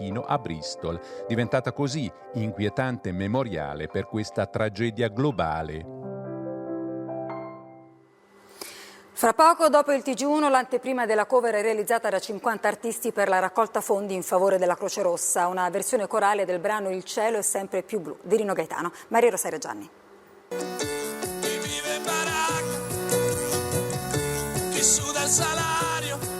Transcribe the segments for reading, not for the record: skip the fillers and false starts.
Aquino a Bristol, diventata così inquietante memoriale per questa tragedia globale. Fra poco, dopo il TG1, l'anteprima della cover realizzata da 50 artisti per la raccolta fondi in favore della Croce Rossa, una versione corale del brano Il cielo è sempre più blu di Rino Gaetano. Maria Rosaria Gianni. Chi vive in baracca, chi suda il salario.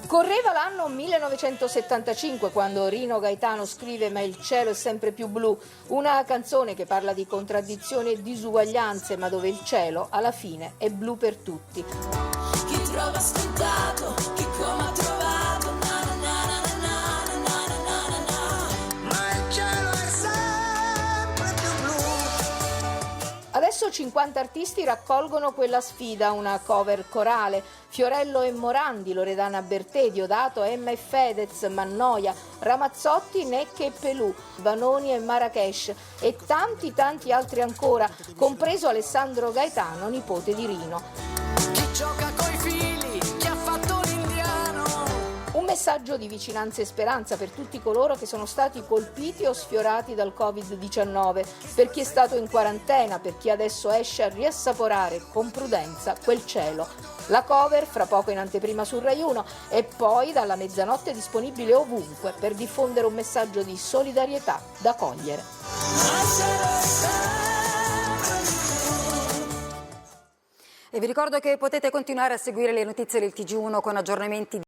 Correva l'anno 1975 quando Rino Gaetano scrive Ma il cielo è sempre più blu, una canzone che parla di contraddizioni e disuguaglianze, ma dove il cielo alla fine è blu per tutti. Chi trova scontato, chi come ha trovato, na na na na na na na na na na. Ma il cielo è sempre più blu. Adesso 50 artisti raccolgono quella sfida, una cover corale. Fiorello e Morandi, Loredana Bertè, Diodato, Emma e Fedez, Mannoia, Ramazzotti, Necche e Pelù, Vanoni e Marrakesh e tanti altri ancora, compreso Alessandro Gaetano, nipote di Rino. Chi gioca coi figli, chi ha fatto l'indiano. Un messaggio di vicinanza e speranza per tutti coloro che sono stati colpiti o sfiorati dal Covid-19, per chi è stato in quarantena, per chi adesso esce a riassaporare con prudenza quel cielo. La cover fra poco in anteprima su Rai 1 e poi dalla mezzanotte disponibile ovunque per diffondere un messaggio di solidarietà da cogliere. E vi ricordo che potete continuare a seguire le notizie del TG1 con aggiornamenti